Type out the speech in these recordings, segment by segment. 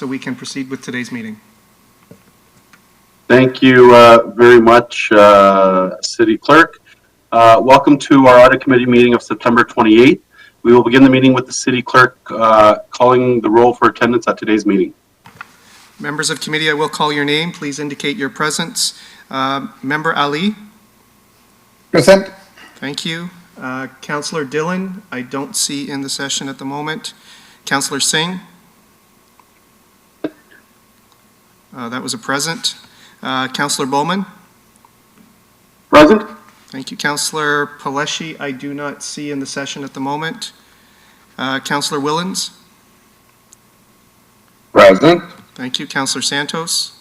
so we can proceed with today's meeting. Thank you very much, City Clerk. Welcome to our Audit Committee meeting of September 28th. We will begin the meeting with the City Clerk calling the roll for attendance at today's meeting. Members of committee, I will call your name. Please indicate your presence. Member Ali? Present. Thank you. Councillor Dillon, I don't see in the session at the moment. Councillor Singh? That was a present. Councillor Bowman? Present. Thank you. Councillor Paleshi, I do not see in the session at the moment. Councillor Willens? Present. Thank you. Councillor Santos?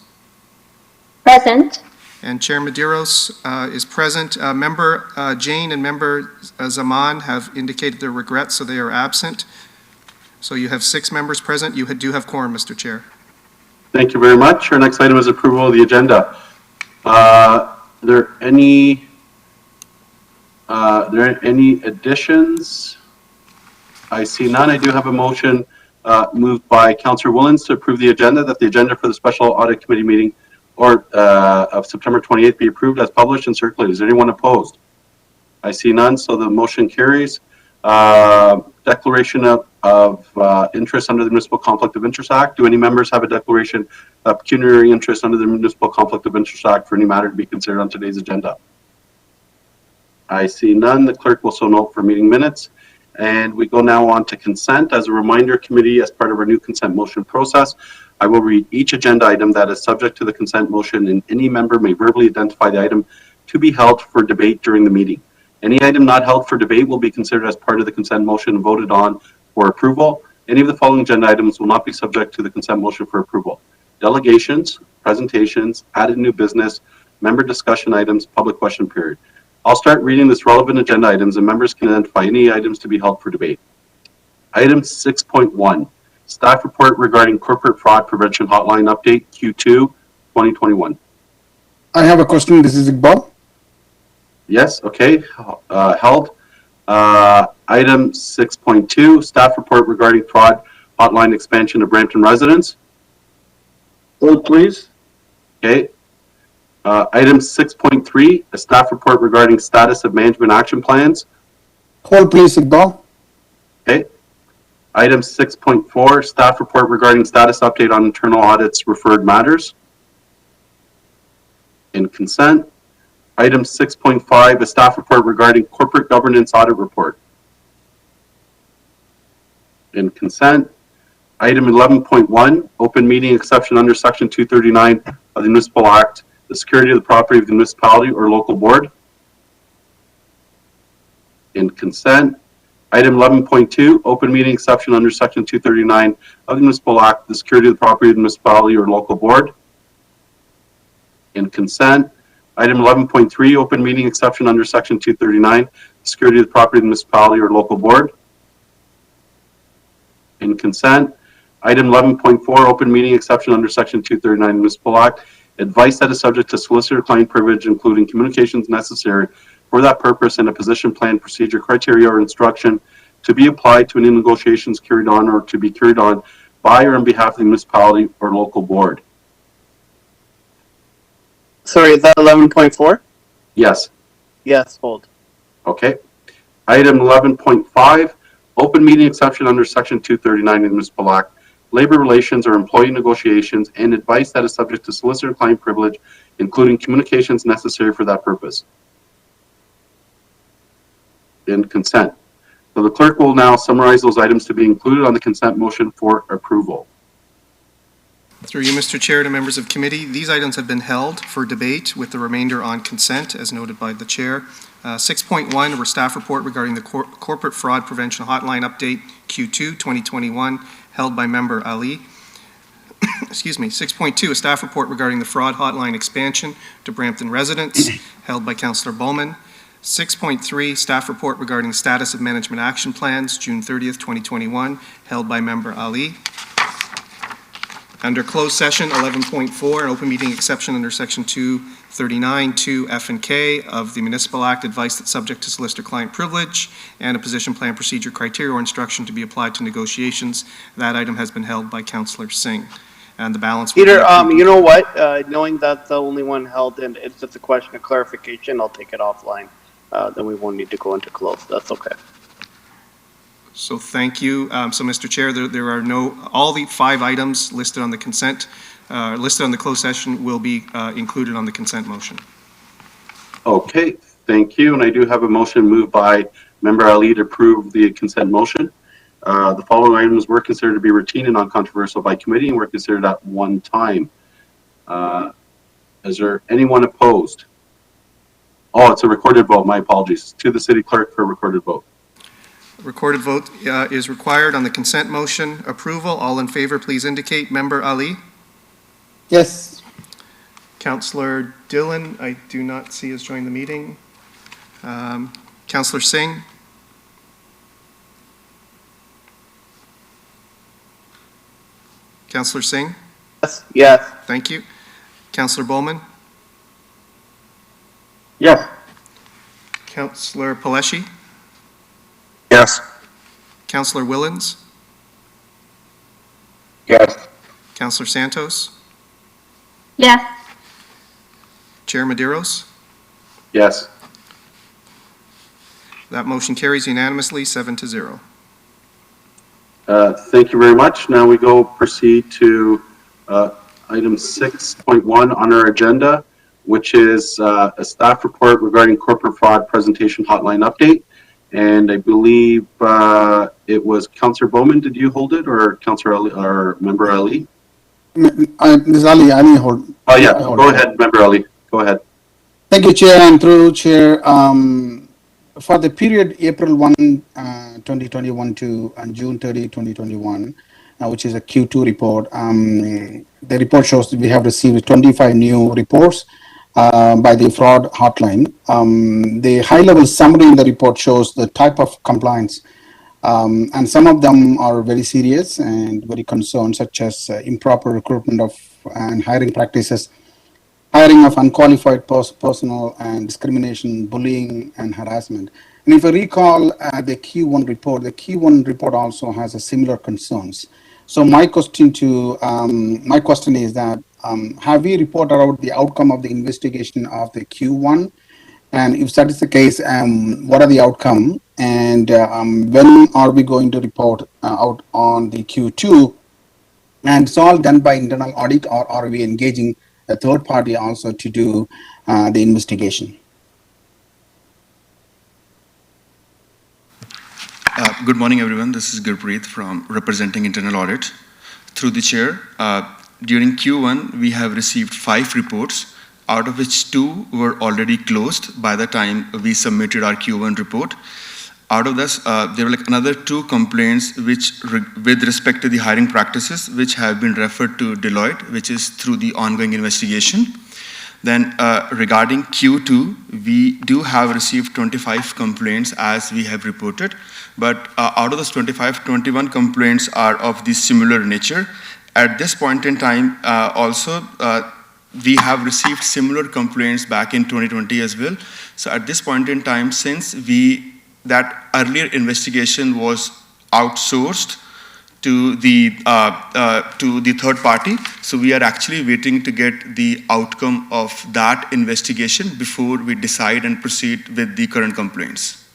Present. And Chair Medeiros is present. Member Jane and Member Zaman have indicated their regrets, so they are absent. So you have 6 members present. You do have quorum, Mr. Chair. Thank you very much. Our next item is approval of the agenda. Are there any additions? I see none. I do have a motion moved by Councillor Willens to approve the agenda, that the agenda for the Special Audit Committee meeting of September 28th be approved as published and circulated. Is there anyone opposed? I see none, so the motion carries. Declaration of interest under the Municipal Conflict of Interest Act. Do any members have a declaration of pecuniary interest under the Municipal Conflict of Interest Act for any matter to be considered on today's agenda? I see none. The clerk will so note for meeting minutes. And we go now on to consent. As a reminder, committee, as part of our new consent motion process, I will read each agenda item that is subject to the consent motion, and any member may verbally identify the item to be held for debate during the meeting. Any item not held for debate will be considered as part of the consent motion and voted on for approval. Any of the following agenda items will not be subject to the consent motion for approval: delegations, presentations, added new business, member discussion items, public question period. I'll start reading this relevant agenda items, and members can identify any items to be held for debate. Item 6.1, staff report regarding corporate fraud prevention hotline update Q2 2021. I have a question. This is Iqbal. Yes, okay, held. Item 6.2, staff report regarding fraud hotline expansion of Brampton residents. Hold, please. Okay. Item 6.3, a staff report regarding status of management action plans. Hold, please, Iqbal. Okay. Item 6.4, staff report regarding status update on internal audits referred matters. In consent. Item 6.5, a staff report regarding corporate governance audit report. In consent. Item 11.1, open meeting exception under Section 239 of the Municipal Act, the security of the property of the municipality or local board. In consent. Item 11.2, open meeting exception under Section 239 of the Municipal Act, the security of the property of the municipality or local board. In consent. Item 11.3, open meeting exception under Section 239, security of the property of the municipality or local board. In consent. Item 11.4, open meeting exception under Section 239 Municipal Act, advice that is subject to solicitor-client privilege, including communications necessary for that purpose and a position plan, procedure, criteria, or instruction to be applied to any negotiations carried on or to be carried on by or on behalf of the municipality or local board. Sorry, is that 11.4? Yes. Yes, hold. Okay. Item 11.5, open meeting exception under Section 239 of the Municipal Act, labor relations or employee negotiations, and advice that is subject to solicitor-client privilege, including communications necessary for that purpose. In consent. So the clerk will now summarize those items to be included on the consent motion for approval. Through you, Mr. Chair, to members of committee, these items have been held for debate with the remainder on consent, as noted by the Chair. 6.1, were staff report regarding the corporate fraud prevention hotline update Q2 2021, held by Member Ali. Excuse me. 6.2, a staff report regarding the fraud hotline expansion to Brampton residents, held by Councillor Bowman. 6.3, staff report regarding the status of management action plans, June 30th, 2021, held by Member Ali. Under closed session, 11.4, an open meeting exception under Section 239, 2F and K of the Municipal Act, advice that's subject to solicitor-client privilege, and a position plan, procedure, criteria, or instruction to be applied to negotiations. That item has been held by Councillor Singh. and the balance will be Peter, approved. you know what? Knowing that's the only one held and it's just a question of clarification, I'll take it offline. Then we won't need to go into close. That's okay. So thank you. So, Mr. Chair, there are all the 5 items listed on the consent, listed on the closed session will be included on the consent motion. Okay, thank you. And I do have a motion moved by Member Ali to approve the consent motion. The following items were considered to be routine and non-controversial by committee and were considered at one time. Is there anyone opposed? Oh, it's a recorded vote. My apologies. To the city clerk for a recorded vote. Recorded vote is required on the consent motion. Approval, all in favor, please indicate. Member Ali? Yes. Councillor Dillon, I do not see has joined the meeting. Councillor Singh? Councillor Singh? Yes. Yes. Thank you. Councillor Bowman? Yes. Councillor Paleshi? Yes. Councillor Willens? Yes. Councillor Santos? Yes. Chair Medeiros? Yes. That motion carries unanimously, 7-0. Thank you very much. Now we proceed to item 6.1 on our agenda, which is a staff report regarding corporate fraud presentation hotline update. And I believe it was Councillor Bowman. Did you hold it, or Councillor Ali, or Member Ali? Ms. Ali, I need hold. Oh yeah, go ahead, Member Ali. Go ahead. Thank you, Chair, and through Chair. For the period April 1, 2021 to June 30, 2021, which is a Q2 report, the report shows that we have received 25 new reports by the fraud hotline. The high-level summary in the report shows the type of compliance, and some of them are very serious and very concerned, such as improper recruitment of and hiring practices, hiring of unqualified personnel, and discrimination, bullying, and harassment. And if I recall the Q1 report also has a similar concerns. So my question is that have we reported out the outcome of the investigation of the Q1? And if that is the case, what are the outcome? And when are we going to report out on the Q2? And it's all done by internal audit, or are we engaging a third party also to do the investigation? Good morning, everyone. This is Gurpreet from representing Internal Audit. Through the chair, during Q1, we have received 5 reports, out of which 2 were already closed by the time we submitted our Q1 report. Out of this, there were another 2 complaints with respect to the hiring practices, which have been referred to Deloitte, which is through the ongoing investigation. Then regarding Q2, we do have received 25 complaints as we have reported, but out of those 25, 21 complaints are of the similar nature. At this point in time, also, we have received similar complaints back in 2020 as well. So at this point in time, since that earlier investigation was outsourced to the third party, so we are actually waiting to get the outcome of that investigation before we decide and proceed with the current complaints.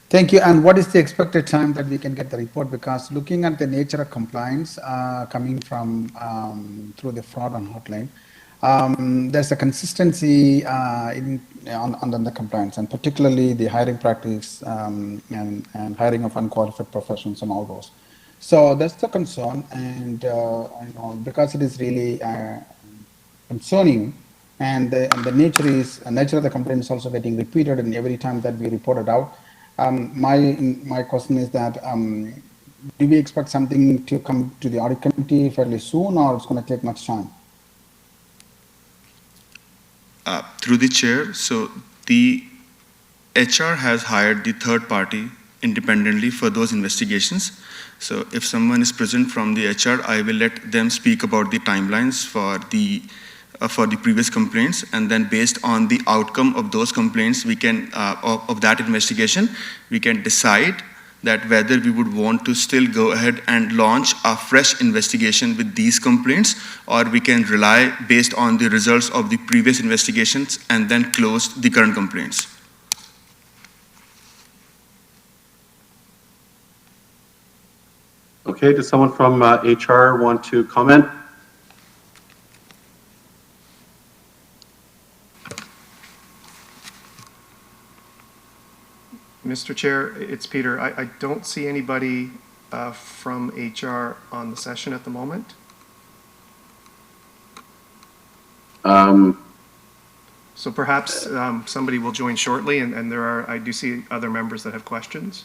Thank you. And what is the expected time that we can get the report? Because looking at the nature of compliance coming from through the fraud on hotline, there's a consistency on the compliance, and particularly the hiring practice and hiring of unqualified professionals and all those. So that's the concern, and because it is really concerning, and the nature of the complaint is also getting repeated, and every time that we report it out. My question is that do we expect something to come to the audit committee fairly soon, or it's going to take much time? Through the chair, so the HR has hired the third party independently for those investigations. So if someone is present from the HR, I will let them speak about the timelines for the previous complaints, and then based on the outcome of those complaints, we can of that investigation, we can decide that whether we would want to still go ahead and launch a fresh investigation with these complaints, or we can rely based on the results of the previous investigations and then close the current complaints. Okay, does someone from HR want to comment? Mr. Chair, it's Peter. I don't see anybody from HR on the session at the moment. So perhaps somebody will join shortly, and I do see other members that have questions.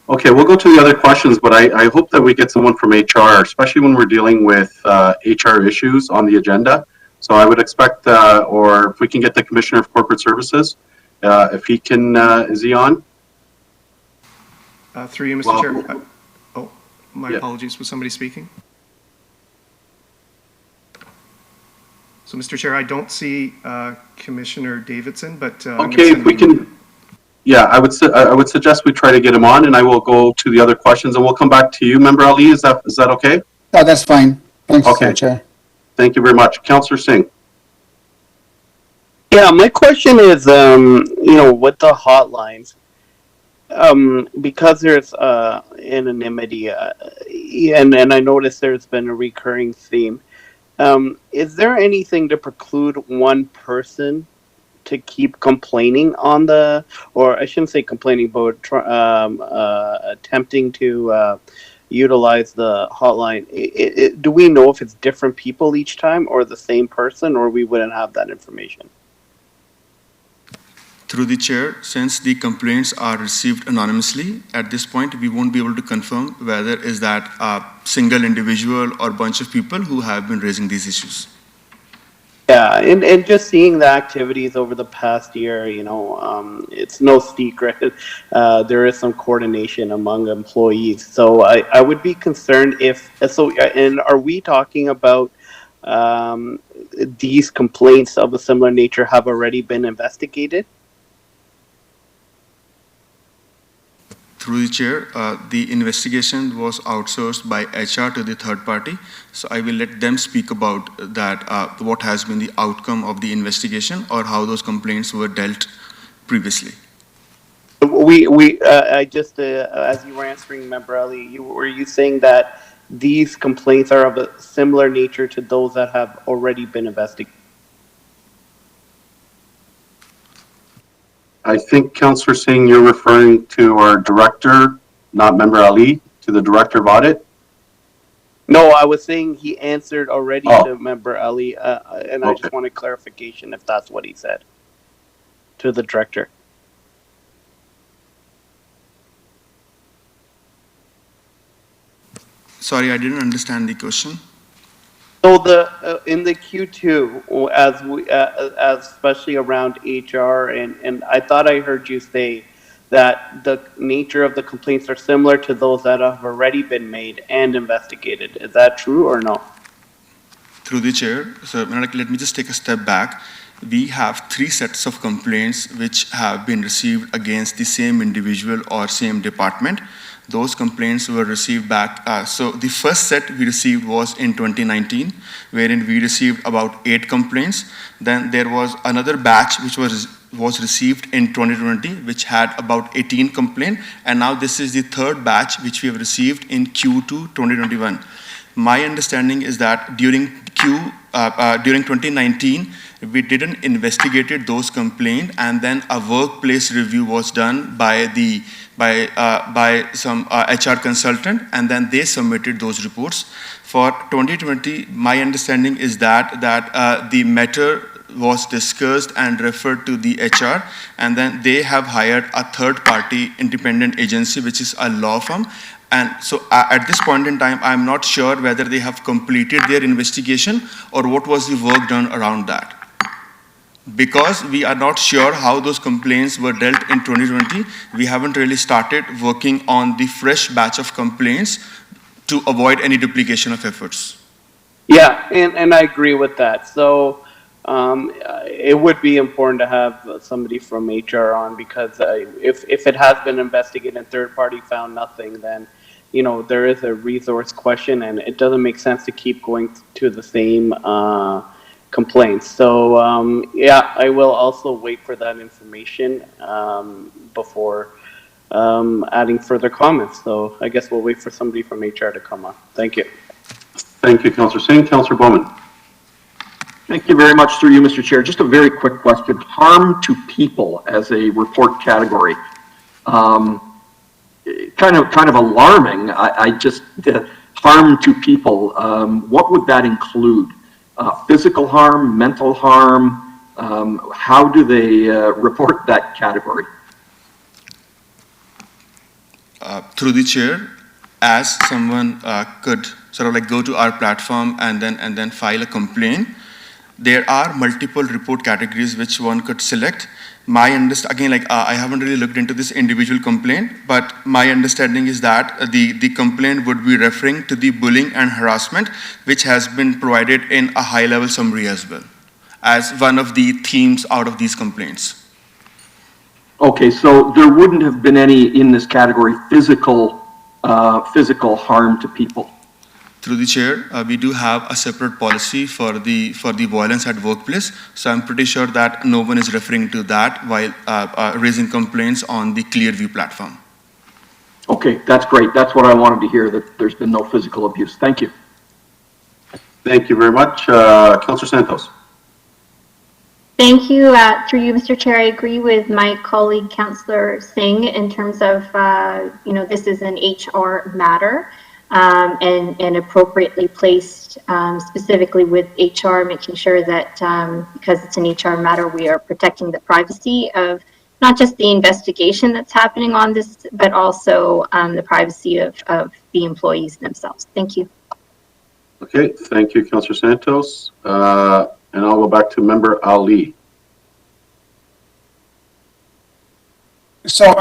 Okay, we'll go to the other questions, but I hope that we get someone from HR, especially when we're dealing with HR issues on the agenda. So I would expect, or if we can get the Commissioner of Corporate Services, if he can, is he on? Through you, Mr. Well, Chair. Oh, my yeah. apologies. Was somebody speaking? So, Mr. Chair, I don't see Commissioner Davidson, but I'm Okay, gonna if we can, yeah, I would suggest we try to get him on, and I will go to the other questions, and we'll come back to you. Member Ali, is that okay? No, that's fine. Thanks, Okay. Chair. Thank you very much. Councillor Singh. Yeah, my question is, with the hotlines, because there's anonymity, and I noticed there's been a recurring theme. Is there anything to preclude one person to keep complaining on or I shouldn't say complaining, but attempting to utilize the hotline? Do we know if it's different people each time, or the same person, or we wouldn't have that information? Through the chair, since the complaints are received anonymously, at this point we won't be able to confirm whether is that a single individual or bunch of people who have been raising these issues. Yeah, and just seeing the activities over the past year, it's no secret. There is some coordination among employees. So I would be concerned and are we talking about these complaints of a similar nature have already been investigated? Through the chair, the investigation was outsourced by HR to the third party. So I will let them speak about that, what has been the outcome of the investigation or how those complaints were dealt previously. I just, as you were answering, Member Ali, were you saying that these complaints are of a similar nature to those that have already been investigated? I think, Councillor Singh, you're referring to our director, not Member Ali, to the Director of Audit? No, I was saying he answered already to Member Ali, and I Okay. just wanted clarification if that's what he said to the director. Sorry, I didn't understand the question. So in the Q2, as especially around HR, and I thought I heard you say that the nature of the complaints are similar to those that have already been made and investigated. Is that true or no? Through the chair, so let me just take a step back. We have 3 sets of complaints which have been received against the same individual or same department. Those complaints were received back. So the first set we received was in 2019, wherein we received about 8 complaints. Then there was another batch which was received in 2020, which had about 18 complaints. And now this is the third batch which we have received in Q2 2021. My understanding is that during 2019, we didn't investigated those complaints, and then a workplace review was done by some HR consultant, and then they submitted those reports. For 2020, my understanding is that the matter was discussed and referred to the HR, and then they have hired a third-party independent agency, which is a law firm. And so at this point in time, I'm not sure whether they have completed their investigation or what was the work done around that. Because we are not sure how those complaints were dealt in 2020, we haven't really started working on the fresh batch of complaints to avoid any duplication of efforts. Yeah, and I agree with that. So it would be important to have somebody from HR on, because if it has been investigated and third party found nothing, then there is a resource question, and it doesn't make sense to keep going to the same complaints. So I will also wait for that information before adding further comments. So I guess we'll wait for somebody from HR to come on. Thank you. Thank you, Councillor Singh. Councillor Bowman. Thank you very much, through you, Mr. Chair. Just a very quick question. Harm to people as a report category. Kind of alarming. Harm to people. What would that include? Physical harm, mental harm? How do they report that category? Through the chair, as someone could sort of like go to our platform and then file a complaint, there are multiple report categories which one could select. I haven't really looked into this individual complaint, but my understanding is that the complaint would be referring to the bullying and harassment, which has been provided in a high-level summary as well, as one of the themes out of these complaints. Okay, so there wouldn't have been any in this category physical harm to people. Through the chair, we do have a separate policy for the violence at workplace, so I'm pretty sure that no one is referring to that while raising complaints on the Clearview platform. Okay, that's great. That's what I wanted to hear, that there's been no physical abuse. Thank you. Thank you very much. Councillor Santos. Thank you. Through you, Mr. Chair, I agree with my colleague, Councillor Singh, in terms of, this is an HR matter. And appropriately placed specifically with HR, making sure that because it's an HR matter, we are protecting the privacy of not just the investigation that's happening on this, but also the privacy of the employees themselves. Thank you. Okay, thank you, Councillor Santos. And I'll go back to Member Ali. So,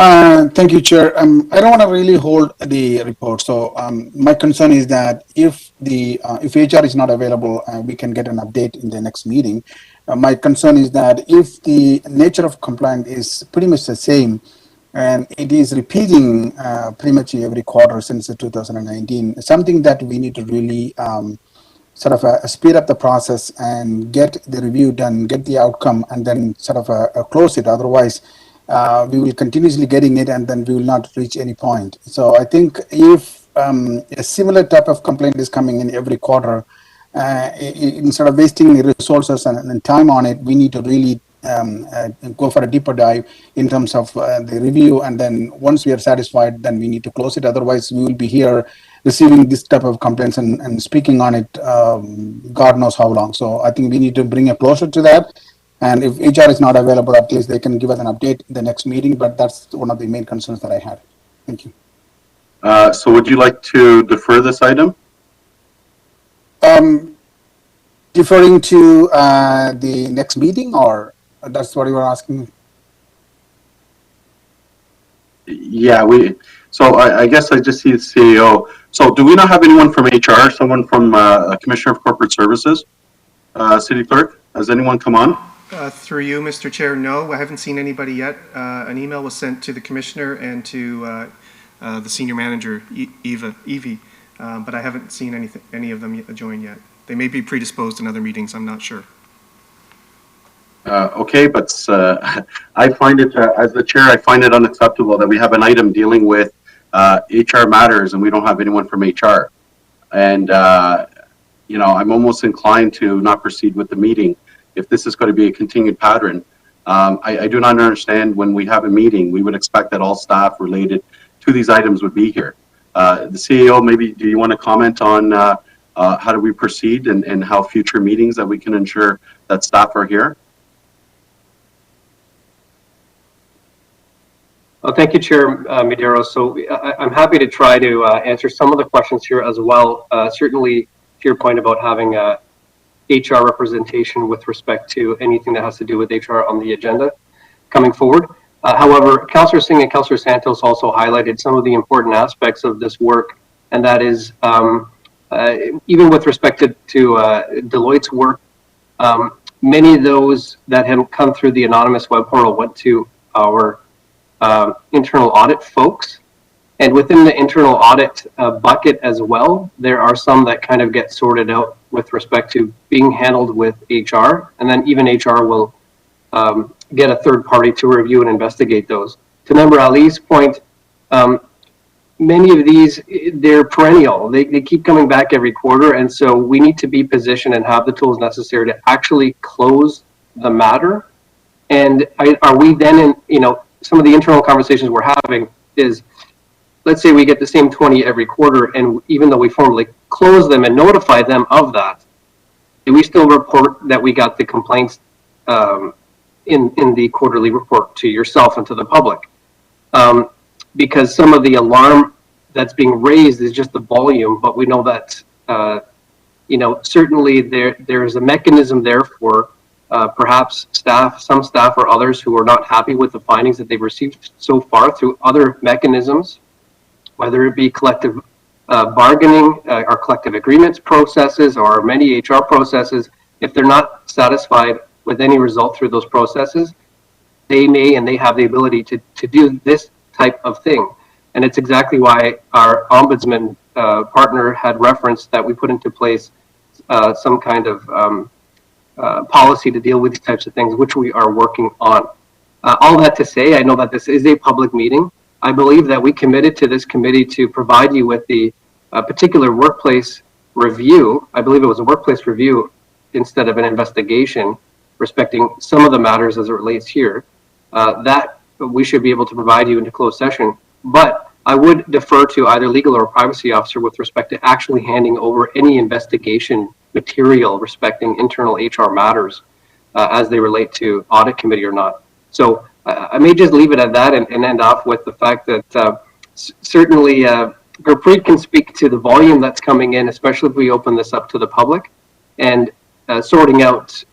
thank you, Chair. I don't want to really hold the report. So, my concern is that if HR is not available, we can get an update in the next meeting. My concern is that if the nature of complaint is pretty much the same, and it is repeating pretty much every quarter since 2019, something that we need to really sort of speed up the process and get the review done, get the outcome, and then sort of close it. Otherwise, we will continuously getting it, and then we will not reach any point. So I think if a similar type of complaint is coming in every quarter, instead of wasting resources and time on it, we need to really go for a deeper dive in terms of the review, and then once we are satisfied, then we need to close it. Otherwise, we will be here receiving this type of complaints and speaking on it God knows how long. So I think we need to bring a closure to that. And if HR is not available, at least they can give us an update in the next meeting. But that's one of the main concerns that I had. Thank you. So would you like to defer this item? Deferring to the next meeting, or that's what you were asking? Yeah, so I guess I just see the CEO. So do we not have anyone from HR, someone from Commissioner of Corporate Services? City Clerk, has anyone come on? Through you, Mr. Chair, no, I haven't seen anybody yet. An email was sent to the Commissioner and to the Senior Manager, Evie, but I haven't seen any of them join yet. They may be predisposed in other meetings, I'm not sure. Okay, but I find it, as the Chair, I find it unacceptable that we have an item dealing with HR matters and we don't have anyone from HR. And, I'm almost inclined to not proceed with the meeting if this is going to be a continued pattern. I do not understand, when we have a meeting, we would expect that all staff related to these items would be here. The CEO, maybe, do you want to comment on how do we proceed and how future meetings that we can ensure that staff are here? Well, thank you, Chair Medeiros. So I'm happy to try to answer some of the questions here as well. Certainly, to your point about having HR representation with respect to anything that has to do with HR on the agenda coming forward. However, Councillor Singh and Councillor Santos also highlighted some of the important aspects of this work, and that is even with respect to Deloitte's work, many of those that had come through the anonymous web portal went to our internal audit folks. And within the internal audit bucket as well, there are some that kind of get sorted out with respect to being handled with HR, and then even HR will get a third party to review and investigate those. To Member Ali's point, many of these, they're perennial. They keep coming back every quarter, and so we need to be positioned and have the tools necessary to actually close the matter. And are we then in, some of the internal conversations we're having is, let's say we get the same 20 every quarter, and even though we formally close them and notify them of that, we still report that we got the complaints in the quarterly report to yourself and to the public. Because some of the alarm that's being raised is just the volume, but we know that, certainly there's a mechanism there for perhaps some staff or others who are not happy with the findings that they've received so far through other mechanisms, whether it be collective bargaining or collective agreements processes or many HR processes. If they're not satisfied with any result through those processes, they may and they have the ability to do this type of thing. And it's exactly why our ombudsman partner had referenced that we put into place some kind of policy to deal with these types of things, which we are working on. All that to say, I know that this is a public meeting. I believe that we committed to this committee to provide you with the particular workplace review. I believe it was a workplace review instead of an investigation respecting some of the matters as it relates here. That we should be able to provide you into closed session. But I would defer to either legal or privacy officer with respect to actually handing over any investigation material respecting internal HR matters as they relate to audit committee or not. So I may just leave it at that and end off with the fact that certainly Gurpreet can speak to the volume that's coming in, especially if we open this up to the public, and sorting out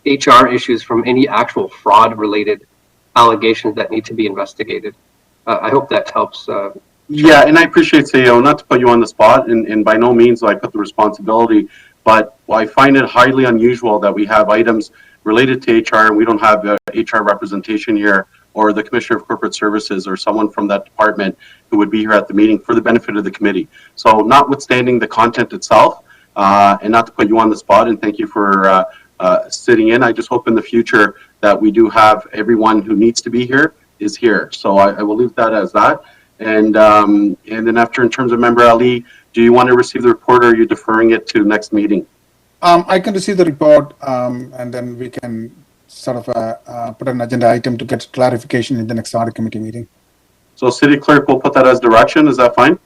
HR issues from any actual fraud related allegations that need to be investigated. I hope that helps. Yeah, and I appreciate, Sayo, not to put you on the spot, and by no means do I put the responsibility, but I find it highly unusual that we have items related to HR and we don't have HR representation here, or the Commissioner of Corporate Services or someone from that department who would be here at the meeting for the benefit of the committee. So notwithstanding the content itself, and not to put you on the spot, and thank you for sitting in, I just hope in the future that we do have everyone who needs to be here is here. So I will leave that as that. And then after, in terms of Member Ali, do you want to receive the report, or are you deferring it to next meeting? I can receive the report, and then we can sort of put an agenda item to get clarification in the next audit committee meeting. So City Clerk will put that as direction. Is that fine?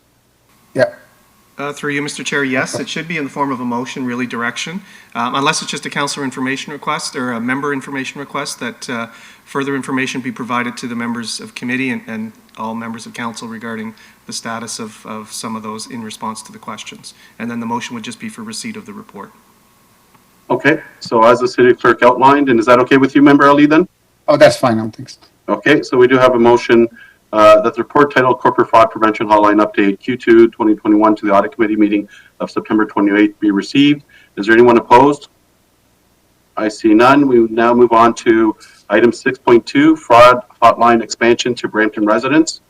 Yeah. Through you, Mr. Chair, yes, it should be in the form of a motion, really direction, unless it's just a councillor information request or a member information request that further information be provided to the members of committee and all members of council regarding the status of some of those in response to the questions. And then the motion would just be for receipt of the report. Okay, so as the City Clerk outlined, and is that okay with you, Member Ali, then? Oh, that's fine. Thanks. Okay, so we do have a motion that the report titled Corporate Fraud Prevention Hotline Update Q2 2021 to the Audit Committee meeting of September 28th be received. Is there anyone opposed? I see none. We now move on to item 6.2, Fraud Hotline Expansion to Brampton Residents.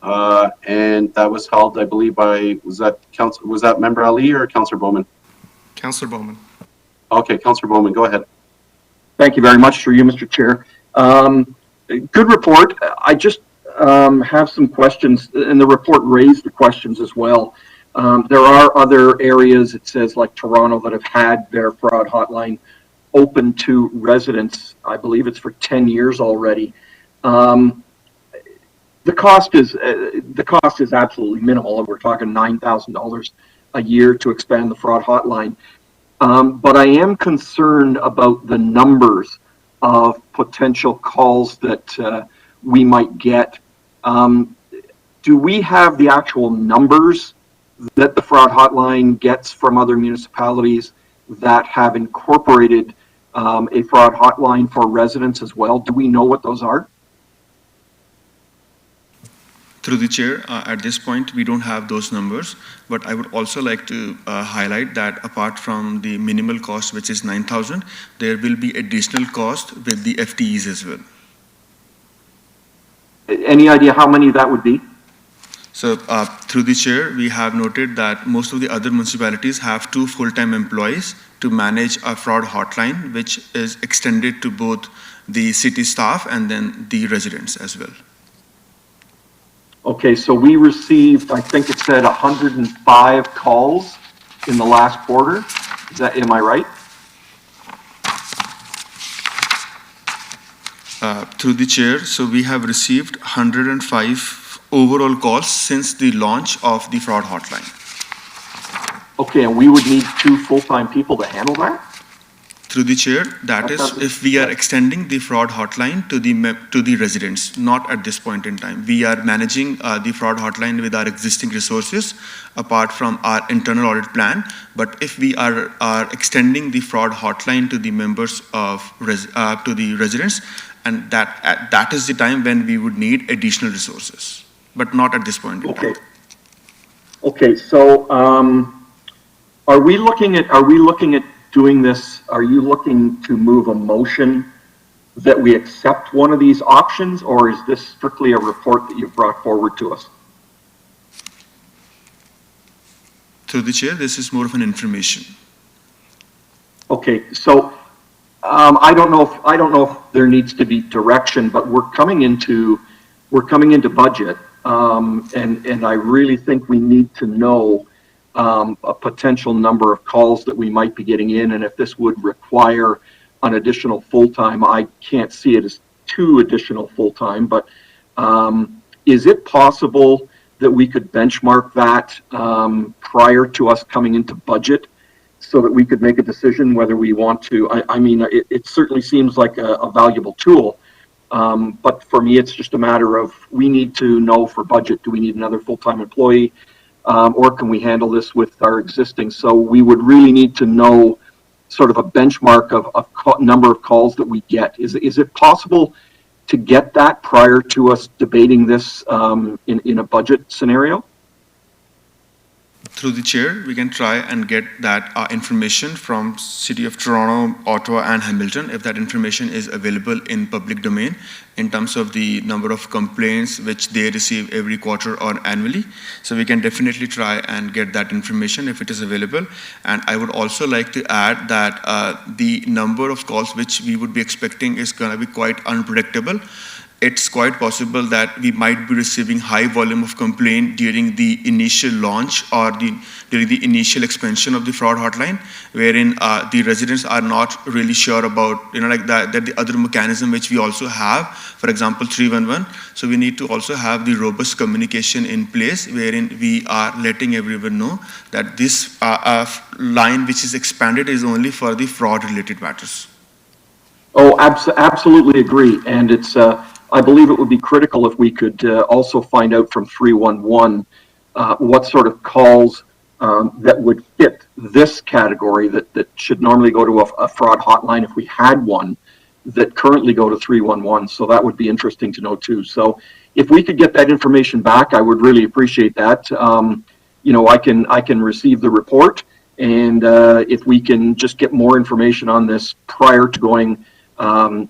And that was held, I believe, by, was that Member Ali or Councillor Bowman? Councillor Bowman. Okay, Councillor Bowman, go ahead. Thank you very much, through you, Mr. Chair. Good report. I just have some questions, and the report raised the questions as well. There are other areas, it says, like Toronto, that have had their fraud hotline open to residents. I believe it's for 10 years already. The cost is absolutely minimal. We're talking $9,000 a year to expand the fraud hotline. But I am concerned about the numbers of potential calls that we might get. Do we have the actual numbers that the fraud hotline gets from other municipalities that have incorporated a fraud hotline for residents as well? Do we know what those are? Through the chair, at this point, we don't have those numbers, but I would also like to highlight that apart from the minimal cost, which is 9,000, there will be additional cost with the FTEs as well. Any idea how many that would be? So through the chair, we have noted that most of the other municipalities have 2 full-time employees to manage a fraud hotline, which is extended to both the city staff and then the residents as well. Okay, so we received, I think it said 105 calls in the last quarter. Is that, am I right? Through the chair, so we have received 105 overall calls since the launch of the fraud hotline. Okay, and we would need 2 full-time people to handle that? Through the chair, that is if we are extending the fraud hotline to the residents, not at this point in time. We are managing the fraud hotline with our existing resources apart from our internal audit plan. But if we are extending the fraud hotline to the members of to the residents, and that is the time when we would need additional resources, but not at this point in time. Okay, so are we looking at doing this? Are you looking to move a motion that we accept one of these options, or is this strictly a report that you've brought forward to us? Through the chair, this is more of an information. Okay, so I don't know if there needs to be direction, but we're coming into budget, and I really think we need to know a potential number of calls that we might be getting in, and if this would require an additional full-time. I can't see it as 2 additional full-time, but is it possible that we could benchmark that prior to us coming into budget so that we could make a decision whether we want to? I mean, it certainly seems like a valuable tool, but for me, it's just a matter of we need to know for budget, do we need another full-time employee? Or can we handle this with our existing? So we would really need to know sort of a benchmark of number of calls that we get. Is it possible to get that prior to us debating this in a budget scenario? Through the chair, we can try and get that information from City of Toronto, Ottawa, and Hamilton, if that information is available in public domain, in terms of the number of complaints which they receive every quarter or annually. So we can definitely try and get that information if it is available. And I would also like to add that the number of calls which we would be expecting is going to be quite unpredictable. It's quite possible that we might be receiving high volume of complaint during the initial launch or during the initial expansion of the fraud hotline, wherein the residents are not really sure about, like that the other mechanism which we also have, for example, 311. So we need to also have the robust communication in place, wherein we are letting everyone know that this line which is expanded is only for the fraud-related matters. Oh, absolutely agree, and it's. I believe it would be critical if we could also find out from 311 what sort of calls that would fit this category that should normally go to a fraud hotline if we had one, that currently go to 311. So that would be interesting to know too. So if we could get that information back, I would really appreciate that. I can receive the report, and if we can just get more information on this prior to going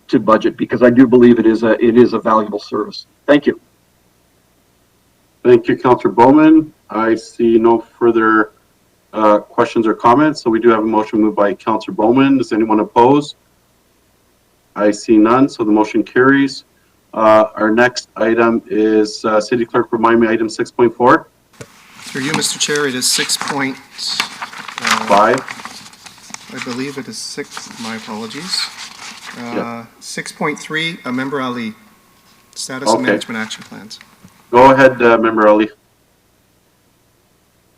to budget, because I do believe it is a valuable service. Thank you. Thank you, Councillor Bowman. I see no further questions or comments, so we do have a motion moved by Councillor Bowman. Does anyone oppose? I see none, so the motion carries. Our next item is City Clerk, remind me, item 6.4. Through you, Mr. Chair, it is 6.5. I believe it is 6. My apologies. 6.3, Member Ali, status of management action plans. Go ahead, Member Ali.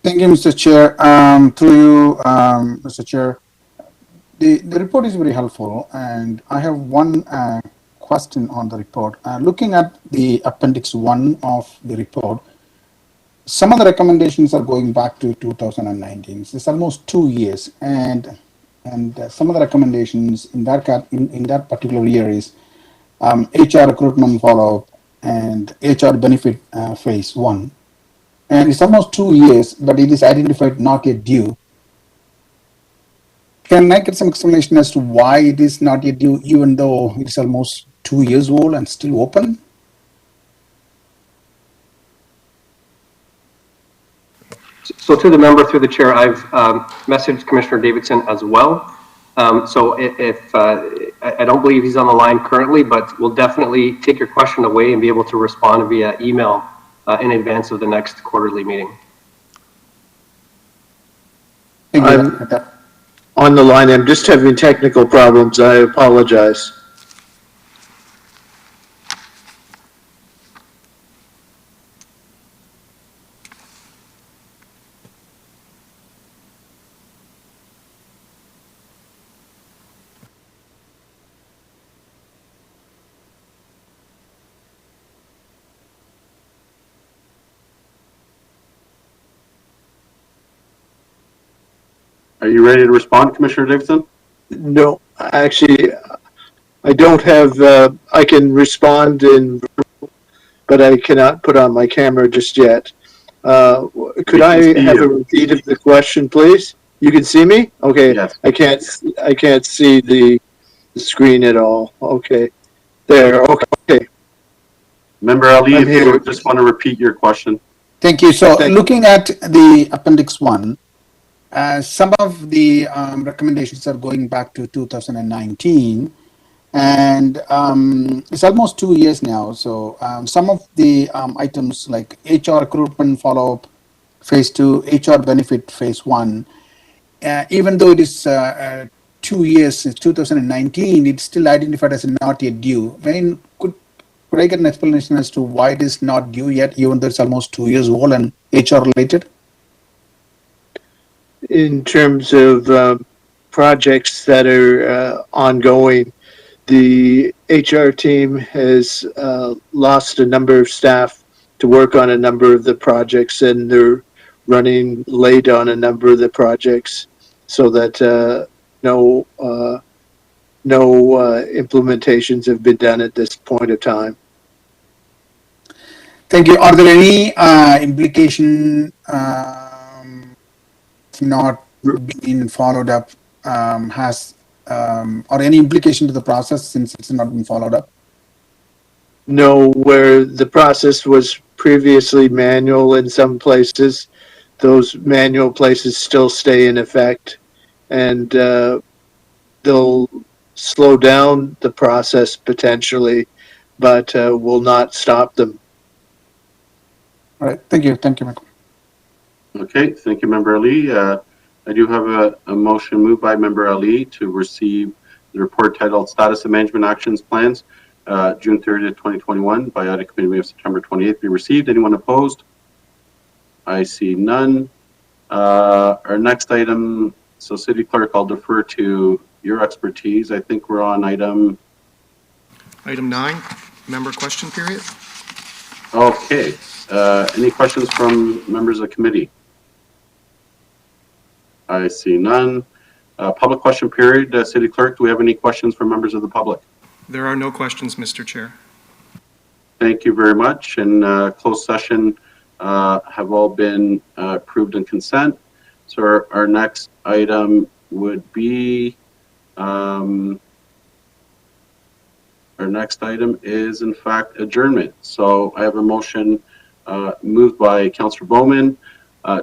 Thank you, Mr. Chair. Through you, Mr. Chair, the report is very helpful, and I have one question on the report. Looking at the Appendix 1 of the report, some of the recommendations are going back to 2019. It's almost 2 years, and some of the recommendations in that particular year is HR recruitment follow-up, and HR benefit phase 1. And it's almost 2 years, but it is identified not yet due. Can I get some explanation as to why it is not yet due, even though it's almost 2 years old and still open? So to the member through the chair, I've messaged Commissioner Davidson as well. So if I don't believe he's on the line currently, but we'll definitely take your question away and be able to respond via email in advance of the next quarterly meeting. I'm on the line. I'm just having technical problems. I apologize. Are you ready to respond, Commissioner Davidson? No, actually, I don't have, I can respond but I cannot put on my camera just yet. Could I have a repeat of the question, please? You can see me? Okay. Yes. I can't see the screen at all. Okay. There. Okay. Member Ali, I'm if you here. just want to repeat your question. Thank you. So Thank you. looking at the Appendix 1, some of the recommendations are going back to 2019, and it's almost 2 years now. So some of the items like HR recruitment follow-up phase 2, HR benefit phase 1, even though it is 2 years since 2019, it's still identified as not yet due. Could I get an explanation as to why it is not due yet, even though it's almost 2 years old and HR related? In terms of projects that are ongoing, the HR team has lost a number of staff to work on a number of the projects, and they're running late on a number of the projects, so that no implementations have been done at this point of time. Thank you. Are there any implication not being followed up or any implication to the process since it's not been followed up? No, where the process was previously manual in some places, those manual places still stay in effect, and they'll slow down the process potentially, but will not stop them. All right. Thank you. Thank you, Michael. Okay, thank you, Member Ali. I do have a motion moved by Member Ali to receive the report titled Status of Management Actions Plans, June 30th, 2021 by Audit Committee of September 28th be received. Anyone opposed? I see none. Our next item, so City Clerk, I'll defer to your expertise. I think we're on item 9, member question period. Okay. Any questions from members of the committee? I see none. Public question period. City Clerk, do we have any questions from members of the public? There are no questions, Mr. Chair. Thank you very much. And closed session have all been approved in consent. So our next item would be, our next item is in fact adjournment. So I have a motion moved by Councillor Bowman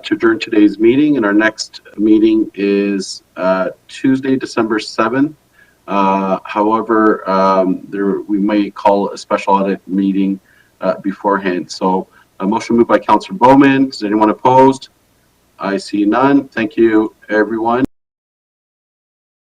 to adjourn today's meeting, and our next meeting is Tuesday, December 7th. However, we may call a special audit meeting beforehand. So a motion moved by Councillor Bowman. Is anyone opposed? I see none. Thank you, everyone.